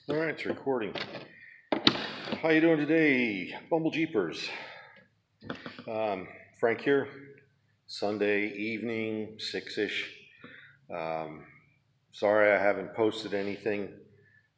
All right, it's recording. How you doing today, Bumble Jeepers? Frank here. Sunday evening, 6-ish. Um, Sorry I haven't posted anything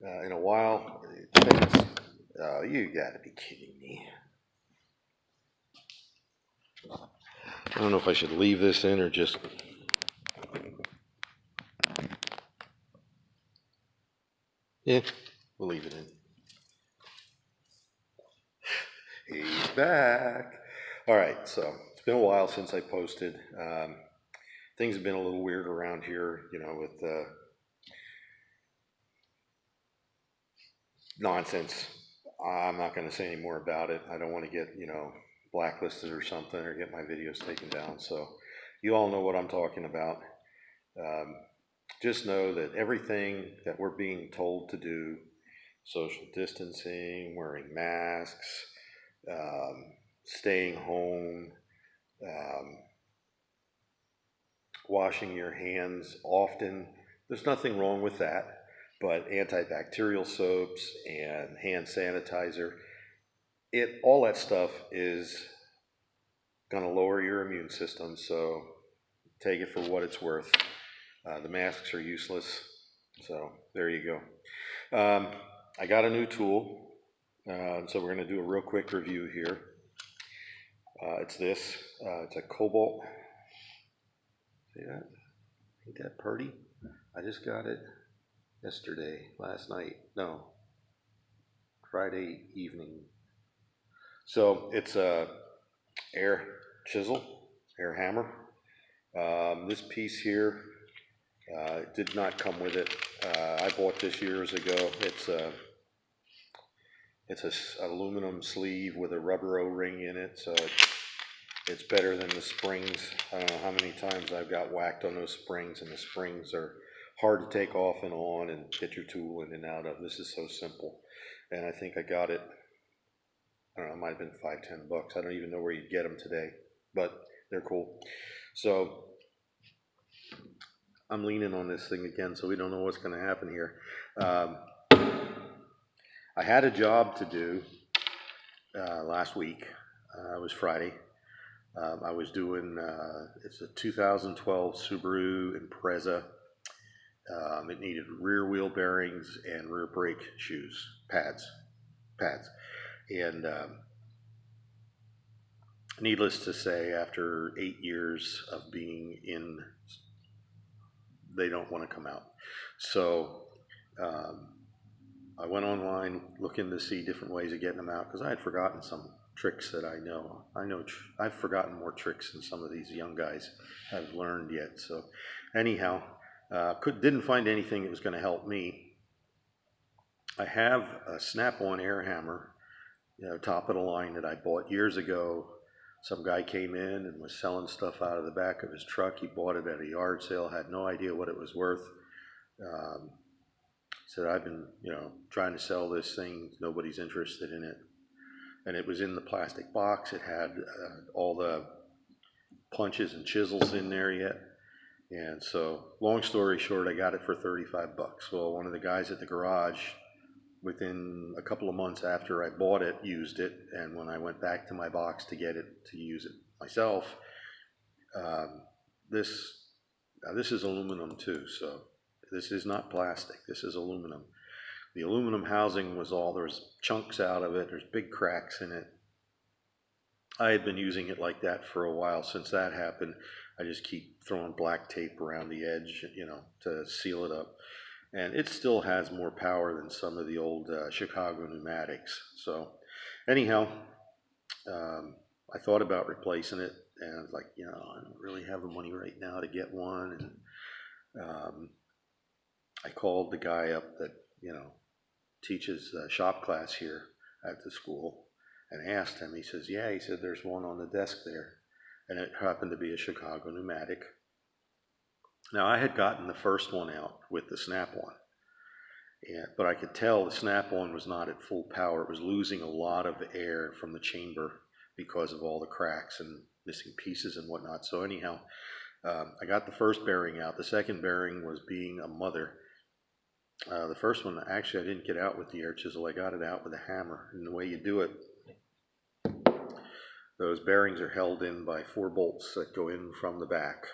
in a while. You gotta be kidding me. I don't know if I should leave this in or just... Yeah, we'll leave it in. He's back. All right, so it's been a while since I posted. Things have been a little weird around here, with nonsense. I'm not going to say any more about it. I don't want to get, blacklisted or something or get my videos taken down. So you all know what I'm talking about. Um, just know that everything that we're being told to do, social distancing, wearing masks, staying home, um, washing your hands often. There's nothing wrong with that, but antibacterial soaps and hand sanitizer, all that stuff is going to lower your immune system. So take it for what it's worth. The masks are useless. So there you go. I got a new tool. So we're going to do a real quick review here. It's this. It's a cobalt. See that? Ain't that pretty? I just got it last night. No, Friday evening. So it's a air chisel, air hammer. This piece here did not come with it. I bought this years ago. It's a aluminum sleeve with a rubber O-ring in it, so it's better than the springs. I don't know how many times I've got whacked on those springs, and the springs are hard to take off and on and get your tool in and out of. This is so simple, and I think I got it. I don't know, it might have been $5-10. I don't even know where you'd get them today, but they're cool. So I'm leaning on this thing again, so we don't know what's going to happen here. I had a job to do last week. It was Friday. I was doing, it's a 2012 Subaru Impreza. It needed rear wheel bearings and rear brake shoes, pads. And needless to say, after 8 years of being in, they don't want to come out. So I went online looking to see different ways of getting them out because I had forgotten some tricks that I know. I've forgotten more tricks than some of these young guys have learned yet. So anyhow, didn't find anything that was going to help me. I have a snap-on air hammer, top of the line that I bought years ago. Some guy came in and was selling stuff out of the back of his truck. He bought it at a yard sale, had no idea what it was worth. Said, I've been, trying to sell this thing. Nobody's interested in it. And it was in the plastic box. It had all the punches and chisels in there yet. And so, long story short, I got it for $35. Well, one of the guys at the garage, within a couple of months after I bought it, used it. And when I went back to my box to get it to use it myself, this is aluminum too. So this is not plastic. This is aluminum. The aluminum housing there's chunks out of it. There's big cracks in it. I had been using it like that for a while. Since that happened, I just keep throwing black tape around the edge, to seal it up. And it still has more power than some of the old Chicago pneumatics. So anyhow, I thought about replacing it, and I was like, I don't really have the money right now to get one. And I called the guy up that, teaches shop class here at the school and asked him. He says, yeah, he said, there's one on the desk there. And it happened to be a Chicago pneumatic. Now, I had gotten the first one out with the snap-on, but I could tell the snap-on was not at full power. It was losing a lot of air from the chamber because of all the cracks and missing pieces and whatnot. So anyhow, I got the first bearing out. The second bearing was being a mother. The first one, actually, I didn't get out with the air chisel. I got it out with a hammer. And the way you do it, those bearings are held in by 4 bolts that go in from the back.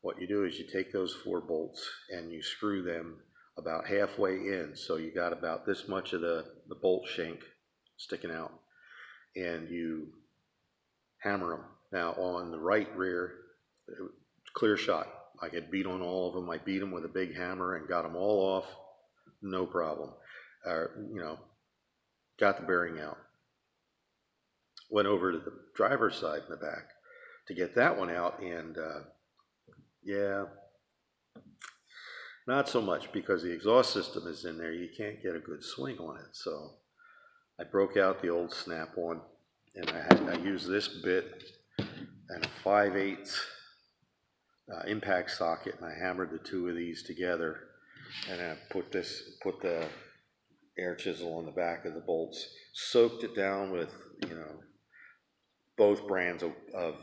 What you do is you take those 4 bolts and you screw them about halfway in. So you got about this much of the bolt shank sticking out, and you hammer them. Now on the right rear, clear shot. I could beat on all of them. I beat them with a big hammer and got them all off, no problem. Got the bearing out. Went over to the driver's side in the back to get that one out, and yeah, not so much, because the exhaust system is in there. You can't get a good swing on it. So I broke out the old snap-on, and I used this bit and a 5/8 impact socket, and I hammered the 2 of these together, and I put the air chisel on the back of the bolts, soaked it down with both brands of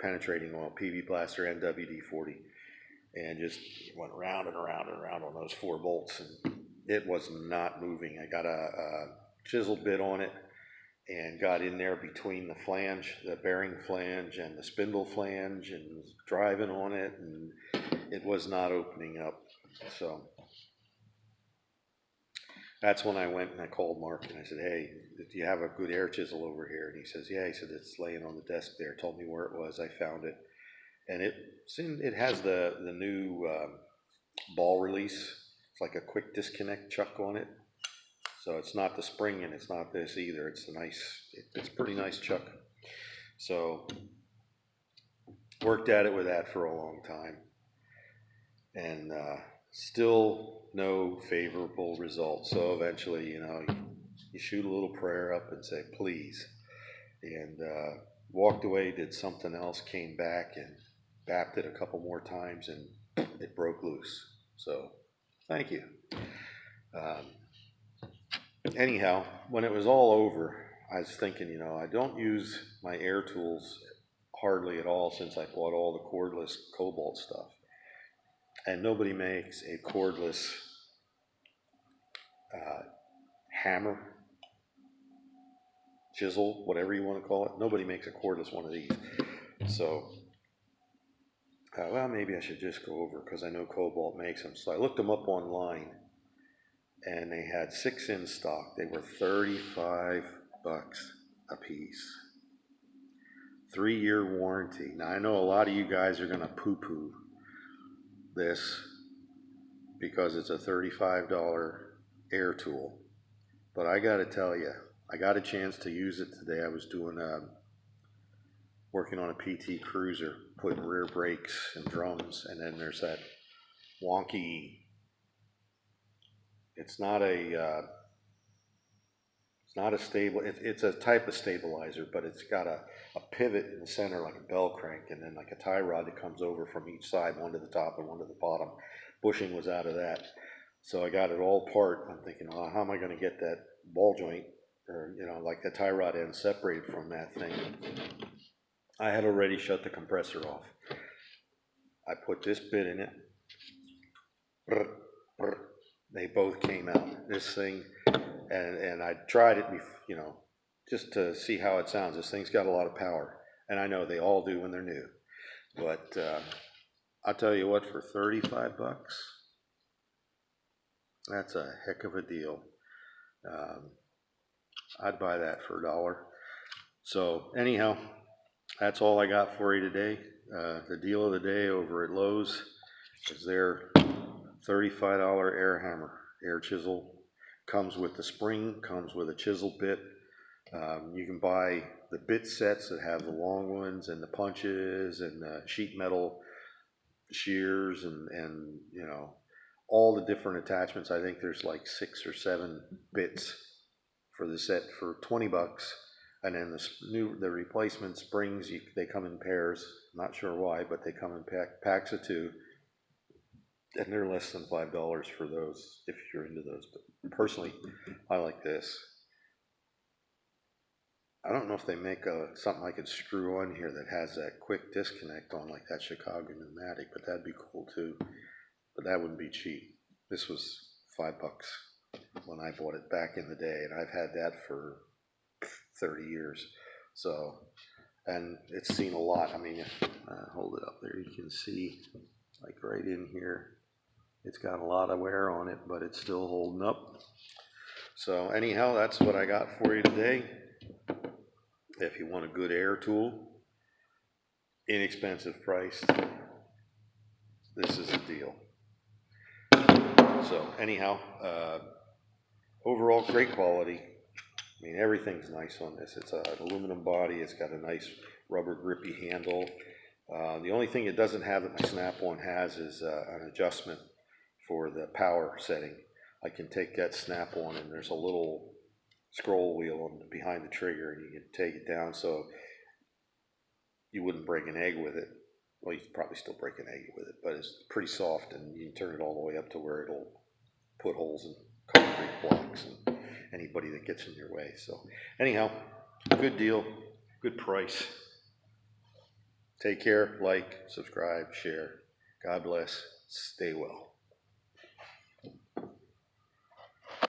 penetrating oil, PV Blaster and WD-40, and just went round and around and around on those 4 bolts, and it was not moving. I got a chisel bit on it and got in there between the flange, the bearing flange, and the spindle flange, and was driving on it, and it was not opening up. So that's when I went and I called Mark and I said, "Hey, do you have a good air chisel over here?" And he says, "Yeah." He said, "It's laying on the desk there." Told me where it was. I found it, and it has the new ball release. It's like a quick disconnect chuck on it. So it's not the spring, and it's not this either. It's it's pretty nice chuck. So worked at it with that for a long time, and still no favorable results. So eventually, you shoot a little prayer up and say, "Please," and walked away, did something else, came back and bapped it a couple more times, and it broke loose. So thank you. Anyhow, when it was all over, I was thinking, I don't use my air tools hardly at all since I bought all the cordless Cobalt stuff. And nobody makes a cordless hammer, chisel, whatever you want to call it. Nobody makes a cordless one of these. So, well, maybe I should just go over, because I know Cobalt makes them. So I looked them up online, and they had 6 in stock. They were $35 a piece. 3-year warranty. Now, I know a lot of you guys are going to poo-poo this because it's a $35 air tool. But I got to tell you, I got a chance to use it today. I was working on a PT Cruiser, putting rear brakes and drums, and then there's that wonky, it's not a stable, it's a type of stabilizer, but it's got a pivot in the center like a bell crank, and then like a tie rod that comes over from each side, one to the top and one to the bottom. Bushing was out of that. So I got it all apart. I'm thinking, oh, how am I going to get that ball joint, or like the tie rod end, separated from that thing? I had already shut the compressor off. I put this bit in it. Brr, brr. They both came out. This thing, and I tried it, just to see how it sounds. This thing's got a lot of power, and I know they all do when they're new. But I'll tell you what, for $35, that's a heck of a deal. I'd buy that for $1. So anyhow, that's all I got for you today. The deal of the day over at Lowe's is their $35 air hammer, air chisel. Comes with the spring, comes with a chisel bit. You can buy the bit sets that have the long ones and the punches and the sheet metal shears and all the different attachments. I think there's like 6 or 7 bits for the set for $20. And then the replacement springs, they come in pairs. Not sure why, but they come in packs of 2. And they're less than $5 for those, if you're into those. But personally, I like this. I don't know if they make something I could screw on here that has that quick disconnect on, like that Chicago pneumatic, but that'd be cool too. But that wouldn't be cheap. This was $5 when I bought it back in the day, and I've had that for 30 years. So, and it's seen a lot. I mean, hold it up there, you can see, like right in here, it's got a lot of wear on it, but it's still holding up. So anyhow, that's what I got for you today. If you want a good air tool, inexpensive price, this is a deal. So anyhow, overall great quality. I mean, everything's nice on this. It's an aluminum body. It's got a nice rubber grippy handle. The only thing it doesn't have that my Snap-on has is an adjustment for the power setting. I can take that Snap-on, and there's a little scroll wheel behind the trigger, and you can take it down so you wouldn't break an egg with it. Well, you could probably still break an egg with it, but it's pretty soft, and you can turn it all the way up to where it'll put holes in concrete blocks and anybody that gets in your way. So anyhow, good deal, good price. Take care, like, subscribe, share. God bless. Stay well.